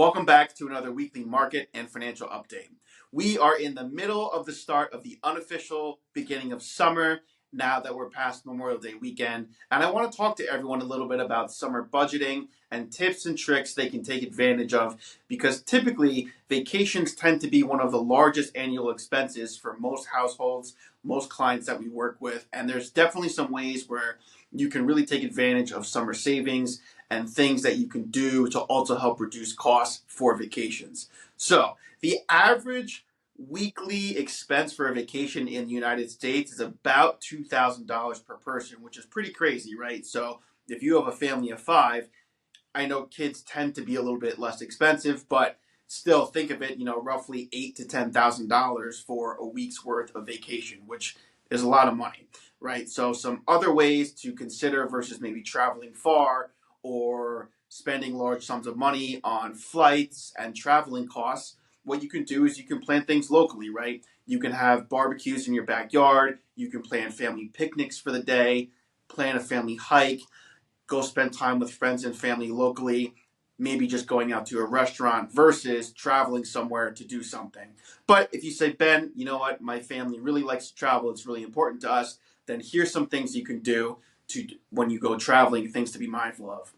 Welcome back to another weekly market and financial update. We are in the middle of the start of the unofficial beginning of summer now that we're past Memorial Day weekend. And I want to talk to everyone a little bit about summer budgeting and tips and tricks they can take advantage of, because typically vacations tend to be one of the largest annual expenses for most households, most clients that we work with. And there's definitely some ways where you can really take advantage of summer savings and things that you can do to also help reduce costs for vacations. So the average weekly expense for a vacation in the United States is about $2,000 per person, which is pretty crazy, right? So if you have a family of five, I know kids tend to be a little bit less expensive, but still think of it, roughly $8,000 to $10,000 for a week's worth of vacation, which is a lot of money, right? So some other ways to consider versus maybe traveling far or spending large sums of money on flights and traveling costs, what you can do is you can plan things locally, right? You can have barbecues in your backyard. You can plan family picnics for the day, plan a family hike, go spend time with friends and family locally, maybe just going out to a restaurant versus traveling somewhere to do something. But if you say, Ben, you know what, my family really likes to travel, it's really important to us, then here's some things you can do to when you go traveling, things to be mindful of.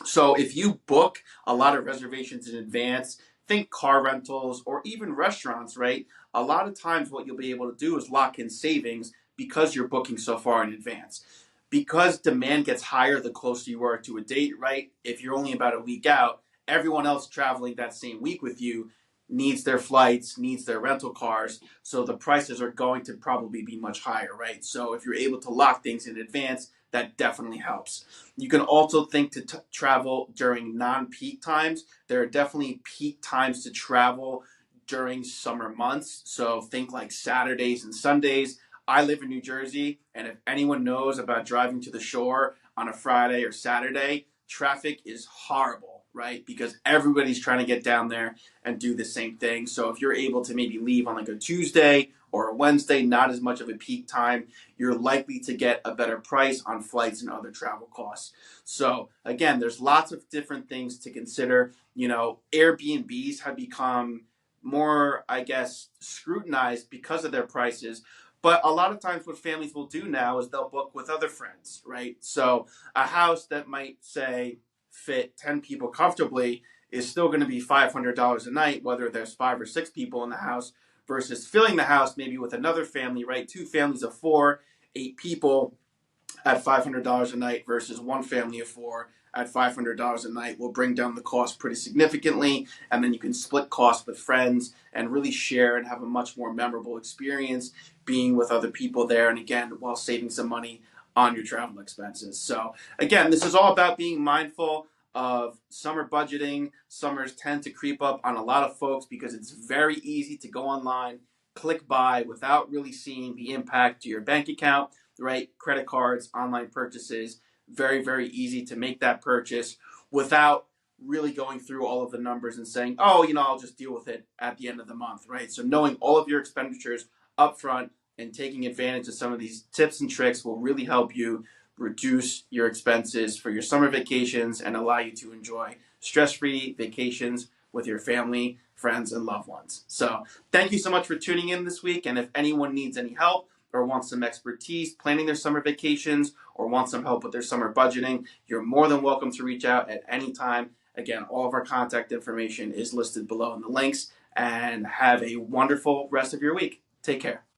So if you book a lot of reservations in advance, think car rentals or even restaurants, right? A lot of times what you'll be able to do is lock in savings because you're booking so far in advance. Because demand gets higher the closer you are to a date, right? If you're only about a week out, everyone else traveling that same week with you needs their flights, needs their rental cars, so the prices are going to probably be much higher, right? So if you're able to lock things in advance, that definitely helps. You can also think to travel during non-peak times. There are definitely peak times to travel during summer months. So think like Saturdays and Sundays. I live in New Jersey, and if anyone knows about driving to the shore on a Friday or Saturday, traffic is horrible, right? Because everybody's trying to get down there and do the same thing. So if you're able to maybe leave on like a Tuesday or a Wednesday, not as much of a peak time, you're likely to get a better price on flights and other travel costs. So again, there's lots of different things to consider. Airbnbs have become more, I guess, scrutinized because of their prices. But a lot of times what families will do now is they'll book with other friends, right? So a house that might, say, fit 10 people comfortably is still going to be $500 a night, whether there's 5 or 6 people in the house, versus filling the house maybe with another family, right? Two families of four, 8 people at $500 a night versus one family of four at $500 a night will bring down the cost pretty significantly. And then you can split costs with friends and really share and have a much more memorable experience being with other people there. And again, while saving some money on your travel expenses. So again, this is all about being mindful of summer budgeting. Summers tend to creep up on a lot of folks because it's very easy to go online, click buy without really seeing the impact to your bank account, right? Credit cards, online purchases, very, very easy to make that purchase without really going through all of the numbers and saying, oh, I'll just deal with it at the end of the month, right? So knowing all of your expenditures up front and taking advantage of some of these tips and tricks will really help you reduce your expenses for your summer vacations and allow you to enjoy stress-free vacations with your family, friends, and loved ones. So thank you so much for tuning in this week. And if anyone needs any help or wants some expertise planning their summer vacations or wants some help with their summer budgeting, you're more than welcome to reach out at any time. Again, all of our contact information is listed below in the links. And have a wonderful rest of your week. Take care.